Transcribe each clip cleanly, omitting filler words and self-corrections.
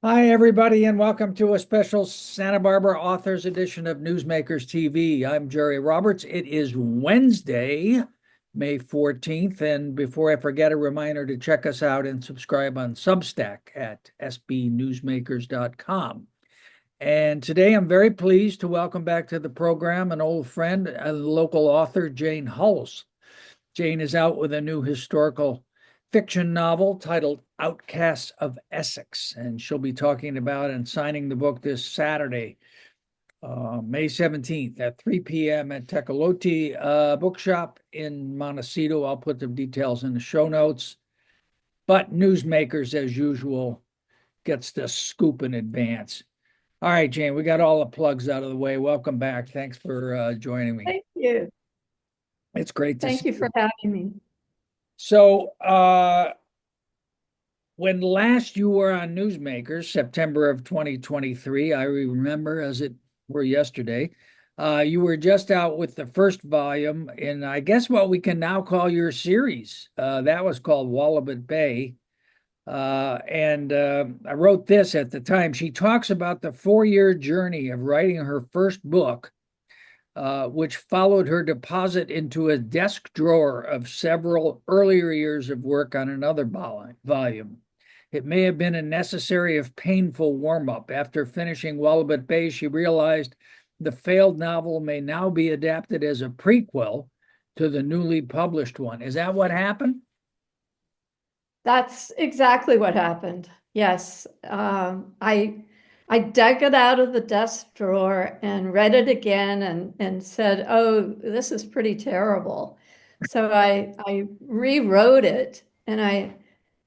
Hi, everybody, and welcome to a special Santa Barbara Authors Edition of Newsmakers TV. I'm Jerry Roberts. It is Wednesday, May 14th. And before I forget, a reminder to check us out and subscribe on Substack at sbnewsmakers.com. And today I'm very pleased to welcome back to the program an old friend, a local author, Jane Hulse. Jane is out with a new historical fiction novel titled Outcasts of Essex, and she'll be talking about and signing the book this Saturday, May 17th at 3 p.m. at Tecolote Bookshop in Montecito. I'll put the details in the show notes. But Newsmakers, as usual, gets the scoop in advance. All right, Jane, we got all the plugs out of the way. Welcome back. Thanks for joining me. Thank you. It's great to see Thank you you. for having me. So, when last you were on Newsmakers, September of 2023, I remember as it were yesterday, you were just out with the first volume in, I guess, what we can now call your series. That was called Wallabout Bay. And I wrote this at the time. She talks about the 4-year journey of writing her first book, which followed her deposit into a desk drawer of several earlier years of work on another volume. It may have been a necessary if painful warm-up. After finishing Wallabout Bay, she realized the failed novel may now be adapted as a prequel to the newly published one. Is that what happened? That's exactly what happened. Yes. I dug it out of the desk drawer and read it again and said, "Oh, this is pretty terrible." So I rewrote it and I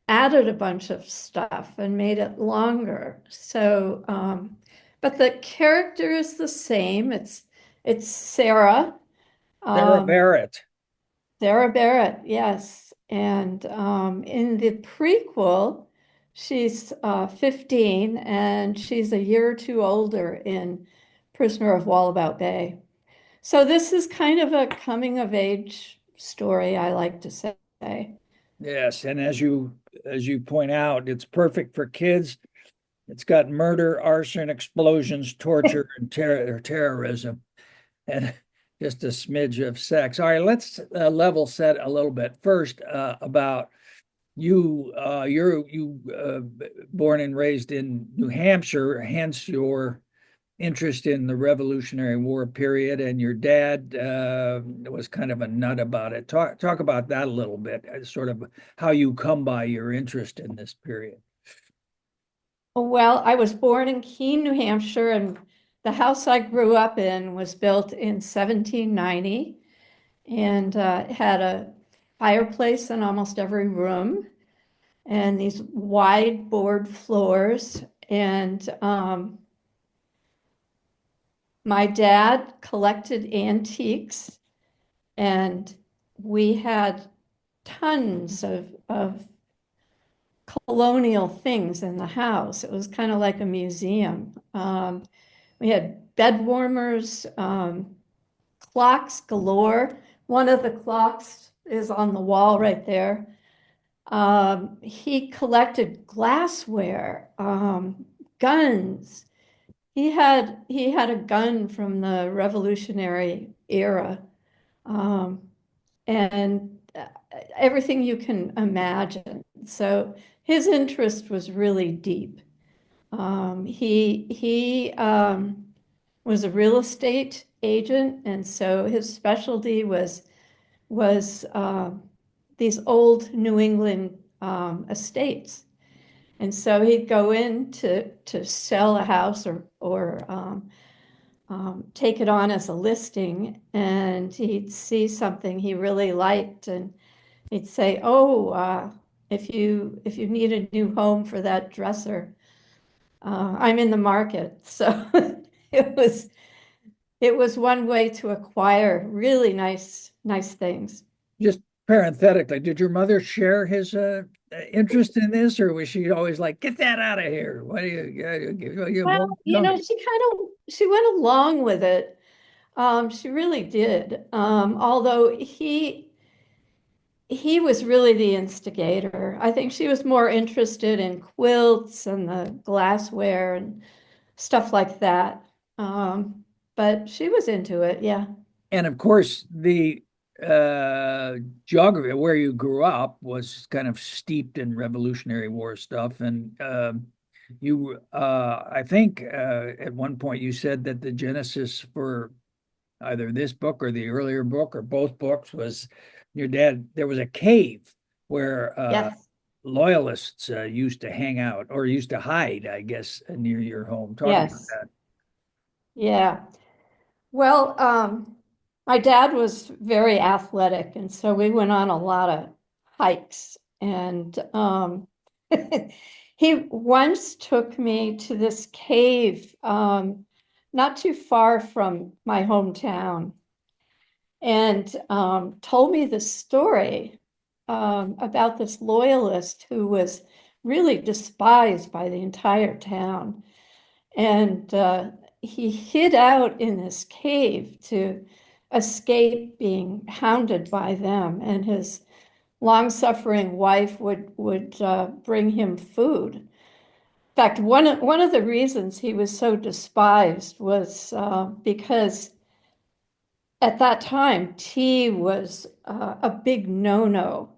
added a bunch of stuff and made it longer. So, but the character is the same. It's Sarah. Sarah Um, Barrett. Sarah Bennett, yes. And in the prequel, she's 15 and she's a year or two older in Prisoner of Wallabout Bay. So this is kind of a coming of age story, I like to say. Yes, and as you point out, it's perfect for kids. It's got murder, arson, explosions, torture, and terrorism, and just a smidge of sex. All right, let's level set a little bit first about you. You born and raised in New Hampshire, hence your interest in the Revolutionary War period, and your dad was kind of a nut about it. Talk about that a little bit, sort of how you come by your interest in this period. Well, I was born in Keene, New Hampshire, and the house I grew up in was built in 1790 and had a fireplace in almost every room and these wide board floors. And my dad collected antiques, and we had tons of colonial things in the house. It was kind of like a museum. We had bed warmers, clocks galore. One of the clocks is on the wall right there. He collected glassware, guns. He had a gun from the Revolutionary era, um, and everything you can imagine. So his interest was really deep. He was a real estate agent, and so his specialty was these old New England estates. And so he'd go in to sell a house or take it on as a listing, and he'd see something he really liked, and he'd say, "Oh, if you need a new home for that dresser, I'm in the market." So it was it was one way to acquire really nice things. Just parenthetically, did your mother share his interest in this, or was she always like, "Get that out of here"? What do you Well, more young? she went along with it. She really did. Although he was really the instigator. I think she was more interested in quilts and the glassware and stuff like that. But she was into it, yeah. And of course, the uh, geography where you grew up was kind of steeped in Revolutionary War stuff. And I think at one point you said that the genesis for either this book or the earlier book or both books was your dad. There was a cave where Yes, loyalists used to hang out or used to hide, I guess, near your home. Talk about yes, that. yeah. Well, my dad was very athletic, and so we went on a lot of hikes. And he once took me to this cave, not too far from my hometown, and told me the story about this loyalist who was really despised by the entire town. And he hid out in this cave to escape being hounded by them. And his long-suffering wife would bring him food. In fact, one of the reasons he was so despised was because at that time, tea was a big no-no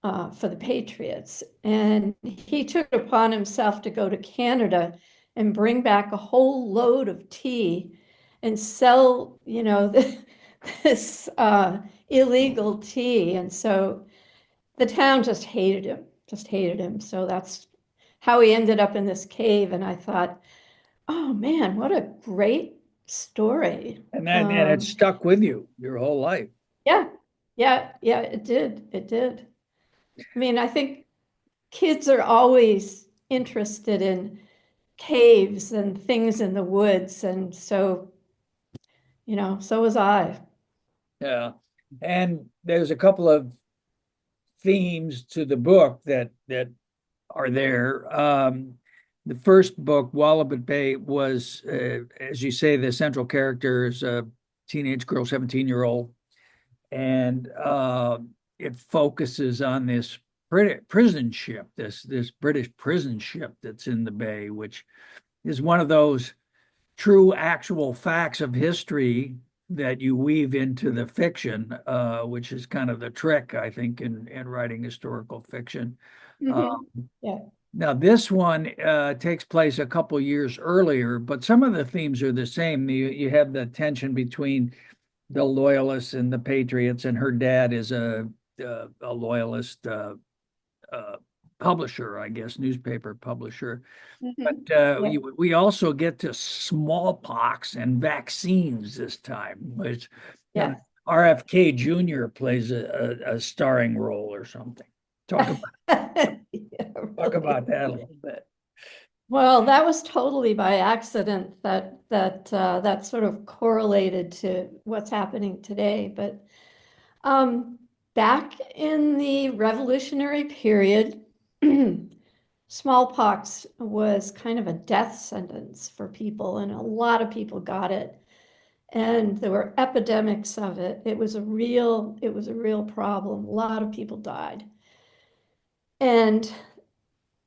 for the Patriots. And he took it upon himself to go to Canada and bring back a whole load of tea and sell, this illegal tea. And so the town just hated him, just hated him. So that's how he ended up in this cave. And I thought, oh man, what a great story. And it stuck with you your whole life. Yeah, yeah, it did. It did. I mean, I think kids are always interested in caves and things in the woods. And so, so was I. Yeah. And there's a couple of themes to the book that are there. The first book, Wallabout Bay, was, as you say, the central character is a teenage girl, 17-year-old, and it focuses on this prison ship, this British prison ship that's in the bay, which is one of those true actual facts of history that you weave into the fiction, which is kind of the trick, I think, in writing historical fiction. Mhm. Yeah. Now, this one takes place a couple years earlier, but some of the themes are the same. You have the tension between the loyalists and the patriots, and her dad is a loyalist uh, publisher, I guess, newspaper publisher. Mhm. But Yeah. we also get to smallpox and vaccines this time, which you know, Yes. RFK Jr. plays a starring role or something. Talk about Yeah, talk really. about that a little bit. Well, that was totally by accident that sort of correlated to what's happening today. But back in the Revolutionary period, smallpox was kind of a death sentence for people, and a lot of people got it. And there were epidemics of it. It was a real problem. A lot of people died. And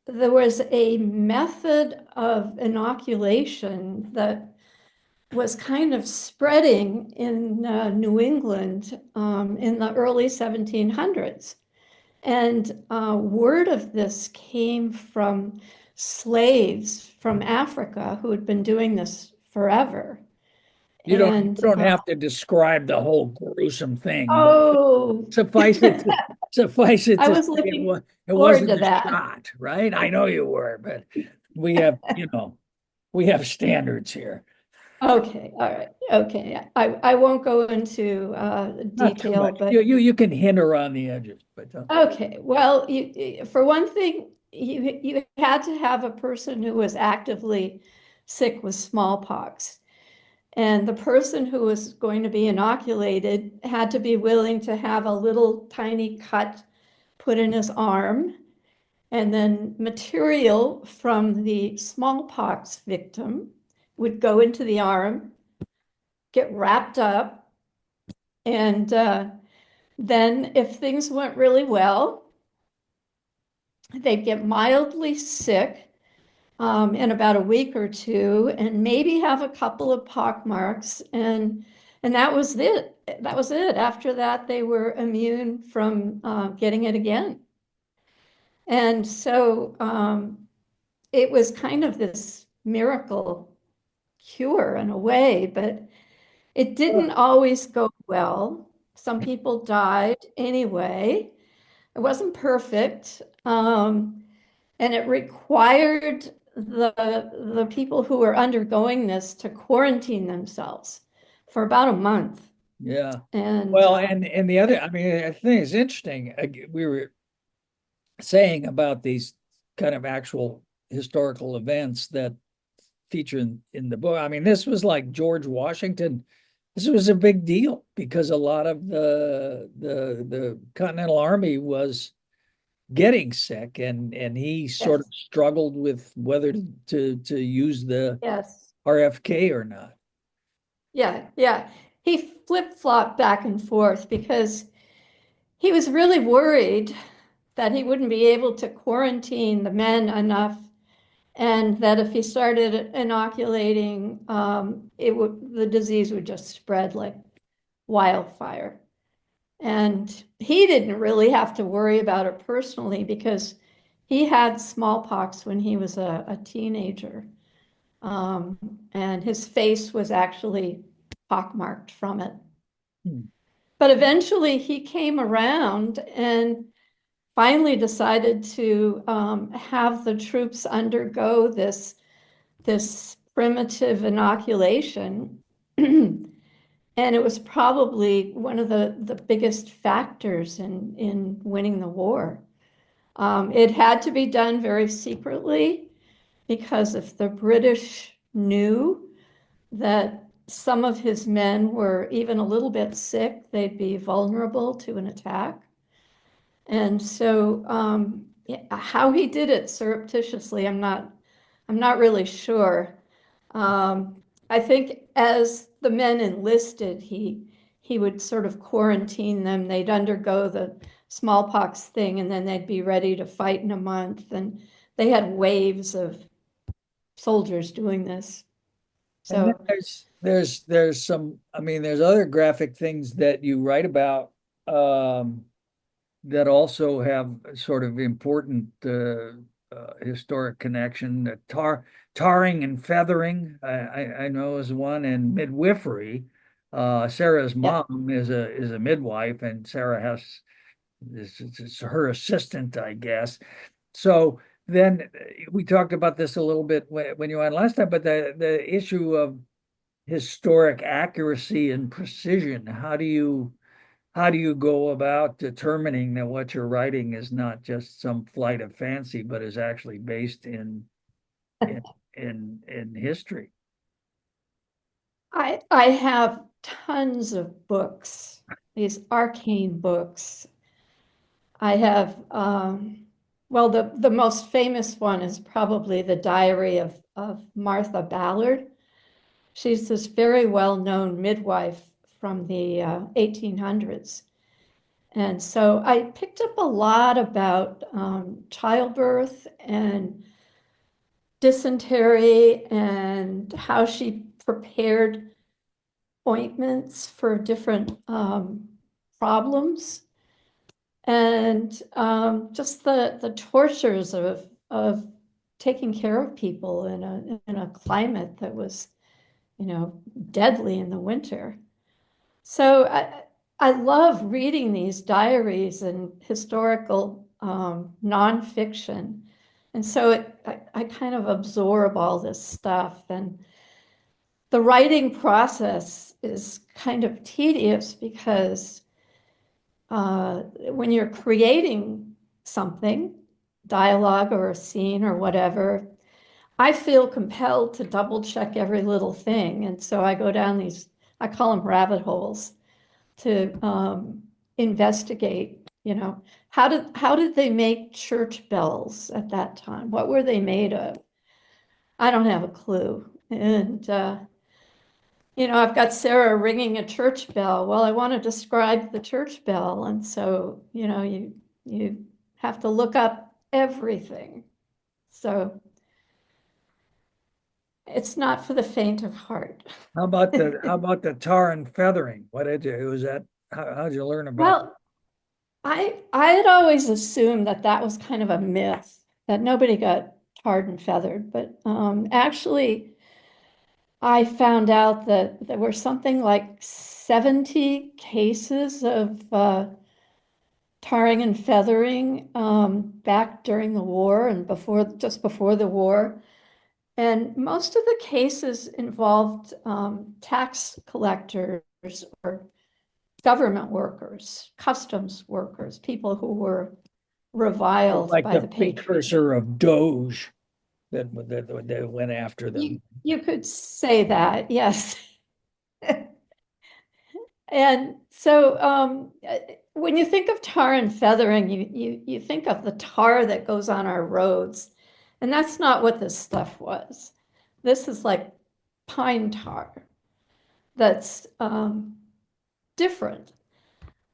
there was a method of inoculation that was kind of spreading in New England in the early 1700s. And word of this came from slaves from Africa who had been doing this forever. You And don't have to describe the whole gruesome thing, but oh, suffice it to suffice it I to say was looking it forward wasn't to a that. shot, right? I know you were, but we have, we have standards here. Okay, all right. Okay. I won't go into Not too detail, much. but You can hint around the edges, but okay. Well, for one thing, you had to have a person who was actively sick with smallpox. And the person who was going to be inoculated had to be willing to have a little tiny cut put in his arm, and then material from the smallpox victim would go into the arm, get wrapped up, and Then, if things went really well, they'd get mildly sick in about a week or two, and maybe have a couple of pock marks, and that was it. That was it. After that, they were immune from getting it again. And so it was kind of this miracle cure in a way, but it didn't always go well. Some people died anyway. It wasn't perfect. And it required the people who were undergoing this to quarantine themselves for about a month. Yeah. And Well, and the other, I mean, I think it's interesting. We were saying about these kind of actual historical events that feature in the book. I mean, this was like George Washington. This was a big deal because a lot of the Continental Army was getting sick, and he sort of yes, struggled with whether to use the yes, RFK or not. yeah, yeah. He flip-flopped back and forth because he was really worried that he wouldn't be able to quarantine the men enough, and that if he started inoculating, the disease would just spread like wildfire. And he didn't really have to worry about it personally because he had smallpox when he was a teenager. Um, and his face was actually pockmarked from it. Hmm. But eventually he came around and finally decided to have the troops undergo this primitive inoculation. And it was probably one of the biggest factors in winning the war. It had to be done very secretly because if the British knew that some of his men were even a little bit sick, they'd be vulnerable to an attack. And so, how he did it surreptitiously, I'm not really sure. I think as the men enlisted, he would sort of quarantine them. They'd undergo the smallpox thing, and then they'd be ready to fight in a month. And they had waves of soldiers doing this. And then So there's some, I mean, there's other graphic things that you write about that also have sort of important historic connection. Tarring and feathering, I know is one, and midwifery. Sarah's yeah, mom is a midwife, and Sarah has is her assistant, I guess. So then we talked about this a little bit when you were on last time, but the issue of historic accuracy and precision. How do you go about determining that what you're writing is not just some flight of fancy, but is actually based in in history? I have tons of books, these arcane books. I have, well, the most famous one is probably the Diary of Martha Ballard. She's this very well-known midwife from the 1800s. And so I picked up a lot about childbirth and dysentery and how she prepared ointments for different problems, and just the tortures of taking care of people in a climate that was, deadly in the winter. So I love reading these diaries and historical nonfiction. And so I kind of absorb all this stuff. And the writing process is kind of tedious because when you're creating something, dialogue or a scene or whatever, I feel compelled to double check every little thing. And so I go down these, I call them rabbit holes, to investigate, how did they make church bells at that time? What were they made of? I don't have a clue. And I've got Sarah ringing a church bell. Well, I want to describe the church bell. And so, you have to look up everything. So it's not for the faint of heart. How about the tar and feathering? What did you was that how'd you learn about Well, I had always assumed that that was kind of a myth, that nobody got tarred and feathered. But actually, I found out that there were something like 70 cases of tarring and feathering back during the war and just before the war. And most of the cases involved tax collectors or government workers, customs workers, people who were reviled like by the the patriot. precursor of Doge that went after them? You could say that, yes. And so when you think of tar and feathering, you think of the tar that goes on our roads. And that's not what this stuff was. This is like pine tar that's different.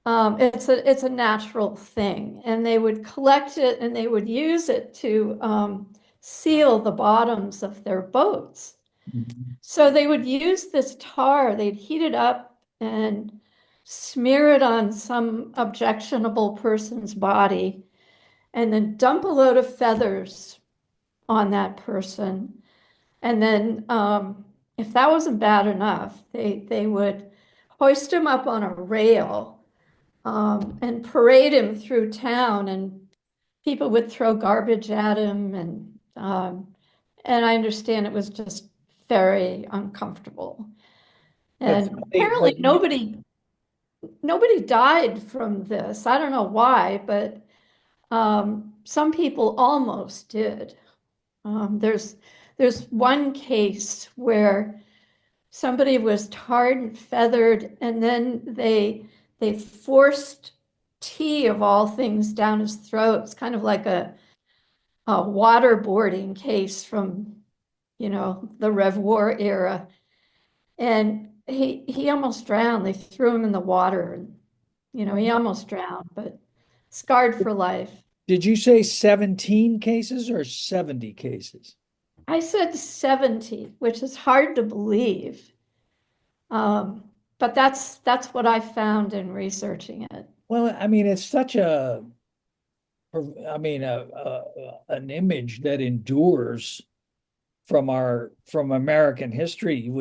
It's a natural thing, and they would collect it and they would use it to seal the bottoms of their boats. Mhm. So they would use this tar, they'd heat it up and smear it on some objectionable person's body, and then dump a load of feathers on that person. And then, if that wasn't bad enough, they would hoist him up on a rail and parade him through town, and people would throw garbage at him, and I understand it was just very uncomfortable. But And apparently nobody died from this. I don't know why, but some people almost did. There's one case where somebody was tarred and feathered, and then they forced tea of all things down his throat. It's kind of like a waterboarding case from, the Rev War era. And he almost drowned. They threw him in the water, and he almost drowned, but scarred for life. did you say 17 cases or 70 cases? I said 70, which is hard to believe. But that's what I found in researching it. Well, I mean, it's such an image that endures from American history.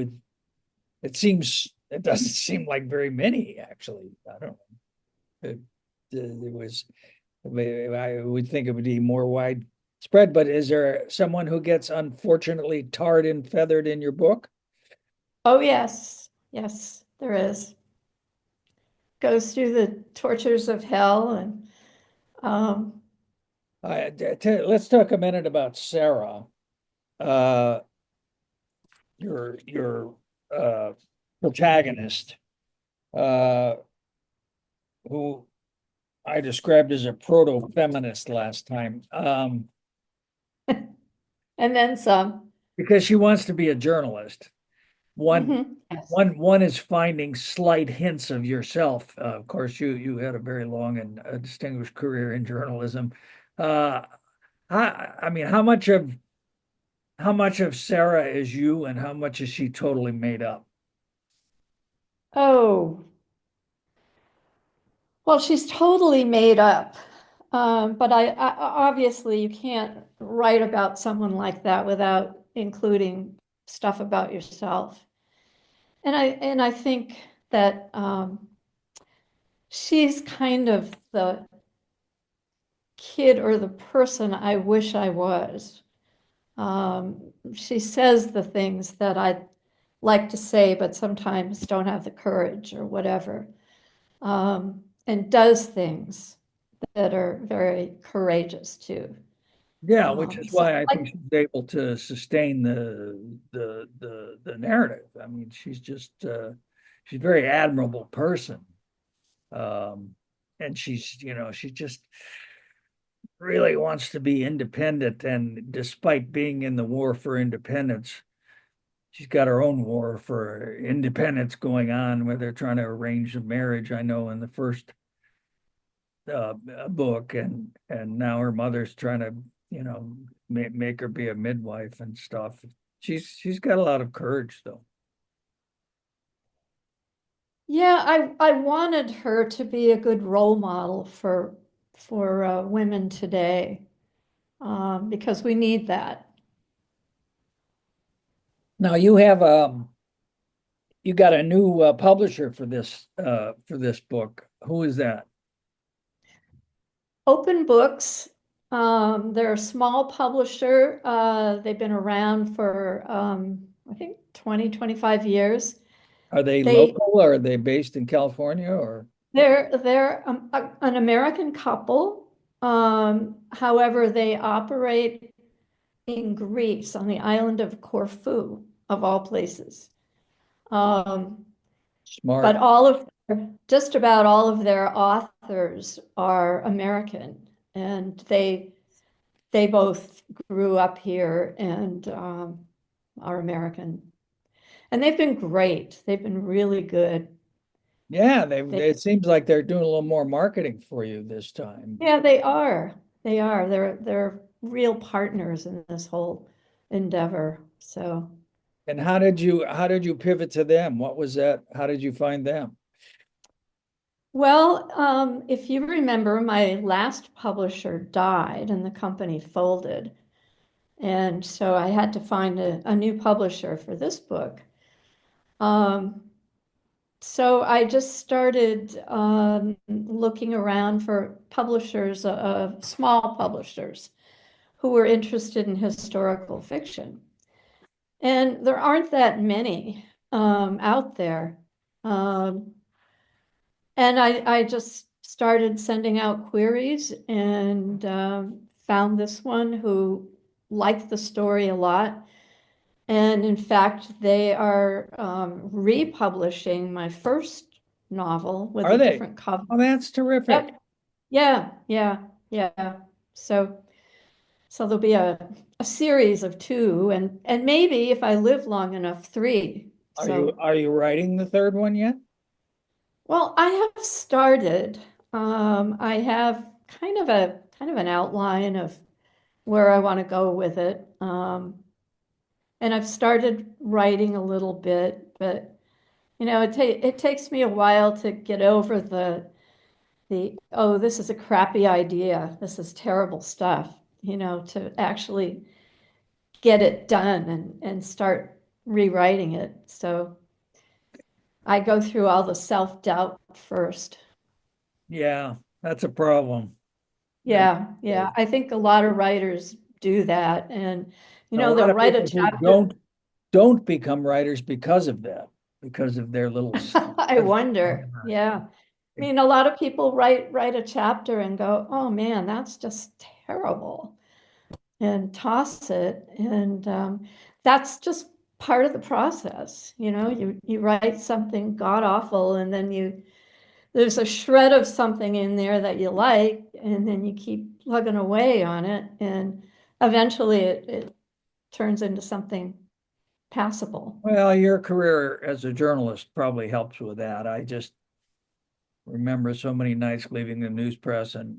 It doesn't seem like very many actually. I don't know. It was I would think it would be more widespread, but is there someone who gets unfortunately tarred and feathered in your book? Oh, yes. Yes, there is. Goes through the tortures of hell. And um, Let's talk a minute about Sarah, uh, your protagonist, uh, who I described as a proto-feminist last time, and then some. because she wants to be a journalist. One, Yes. one is finding slight hints of yourself. Of course, you had a very long and distinguished career in journalism. Uh, I mean, how much of Sarah is you, and how much is she totally made up? Oh, well, she's totally made up. But obviously you can't write about someone like that without including stuff about yourself. And I think that she's kind of the kid or the person I wish I was. She says the things that I'd like to say, but sometimes don't have the courage or whatever, and does things that are very courageous too. Yeah, which is So why I think like, she's able to sustain the narrative. I mean, she's a very admirable person. And she just really wants to be independent. And despite being in the war for independence, she's got her own war for independence going on where they're trying to arrange a marriage, I know, in the first book, and now her mother's trying to, make her be a midwife and stuff. She's got a lot of courage though. Yeah, I wanted her to be a good role model for women today, because we need that. Now you got a new publisher for this book. Who is that? Open Books, they're a small publisher. They've been around for I think 20, 25 years. Are they They local or are they based in California or they're an American couple. However, they operate in Greece on the island of Corfu, of all places. Um, but smart? just about all of their authors are American, and they both grew up here and are American. And they've been great. They've been really good. Yeah, They, it seems like they're doing a little more marketing for you this time. yeah, they are. They are. They're real partners in this whole endeavor. So, And how did you pivot to them? What was that? How did you find them? well, if you remember, my last publisher died and the company folded. And so I had to find a new publisher for this book. Um, So I just started looking around for publishers, small publishers who were interested in historical fiction. And there aren't that many out there. Um, and I just started sending out queries and found this one who liked the story a lot. And in fact, they are republishing my first novel with Are a they? different cover. Oh, that's terrific. Yep. Yeah, yeah, yeah. So so there'll be a series of two and maybe if I live long enough, three. Are you So are you writing the third one yet? well, I have started. I have kind of an outline of where I want to go with it. And I've started writing a little bit, but it takes me a while to get over the oh, this is a crappy idea. This is terrible stuff, to actually get it done and start rewriting it. So I go through all the self-doubt first. Yeah, that's a problem. It Yeah, is. yeah. I think a lot of writers do that. And A lot they'll of write a people who chapter. don't become writers because of that, because of their little I wonder. Yeah. I mean, a lot of people write a chapter and go, "Oh man, that's just terrible," and toss it. And that's just part of the process. You write something god awful, and then there's a shred of something in there that you like, and then you keep plugging away on it, and eventually it turns into something passable. Well, your career as a journalist probably helps with that. I just remember so many nights leaving the news press and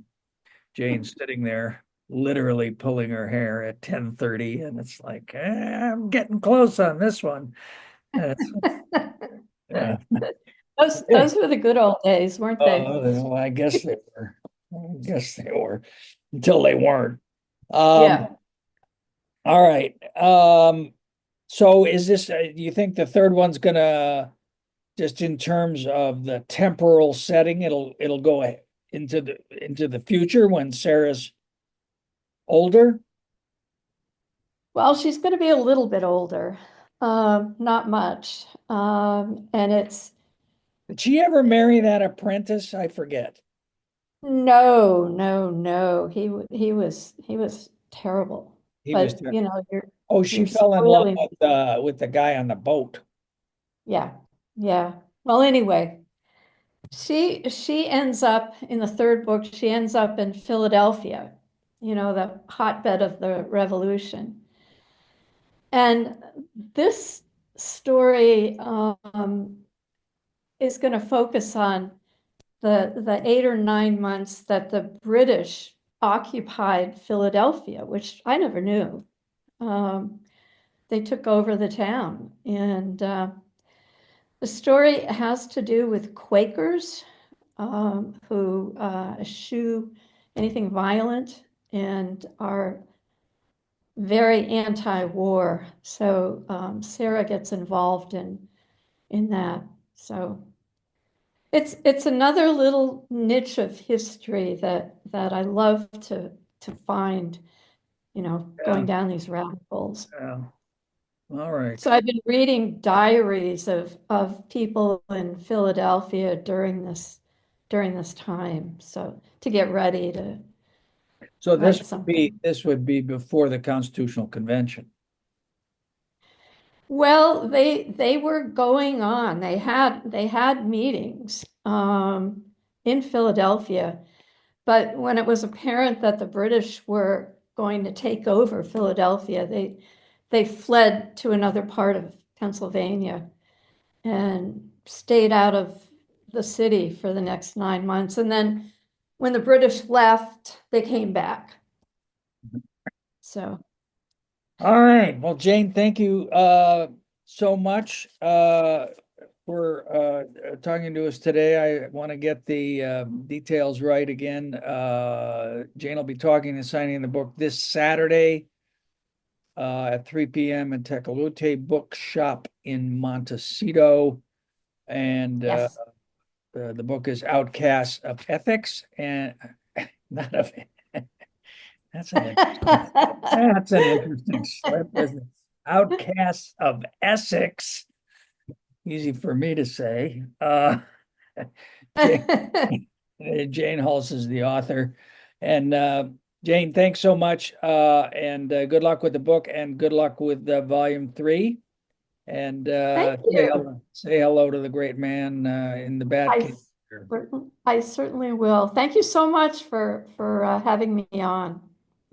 Jane sitting there literally pulling her hair at 10:30, and it's like, I'm getting close on this one. And it's, yeah. Those were the good old days, weren't they? Well, I guess they were. I guess they were until they weren't. Yeah. All right. So is this, do you think the third one's gonna, just in terms of the temporal setting, it'll go into the future when Sarah's older? Well, she's going to be a little bit older, not much. And it's Did she ever marry that apprentice? I forget. no, no, no. He was terrible. He was But there. Oh, she you're fell in love spoiling. with the guy on the boat. Yeah, yeah. Well, anyway, she ends up in the third book. She ends up in Philadelphia, the hotbed of the revolution. And this story is going to focus on the 8 or 9 months that the British occupied Philadelphia, which I never knew. They took over the town, and the story has to do with Quakers who eschew anything violent and are very anti-war. So Sarah gets involved in that. So it's another little niche of history that I love to find, Yeah. going down these rabbit holes. Yeah. All right. So I've been reading diaries of people in Philadelphia during this time. So to get ready to So write something. this would be before the Constitutional Convention. Well, they were going on. They had meetings in Philadelphia, but when it was apparent that the British were going to take over Philadelphia, they fled to another part of Pennsylvania and stayed out of the city for the next 9 months. And then when the British left, they came back. So All right. Well, Jane, thank you so much for talking to us today. I want to get the details right again. Jane will be talking and signing the book this Saturday at 3 p.m. at Tecolote Bookshop in Montecito. And yes. the book is Outcasts of Ethics and not of that's an that's an interesting slip, isn't it? Outcasts of Essex. Easy for me to say. Jane, Jane Hulse is the author. And Jane, thanks so much. And good luck with the book and good luck with volume 3. And Thank you. say hello to the great man in the Bat I Cave. I certainly will. Thank you so much for having me on.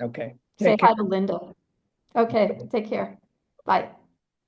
Okay. Say Take care. hi to Linda. Okay, take care. Bye.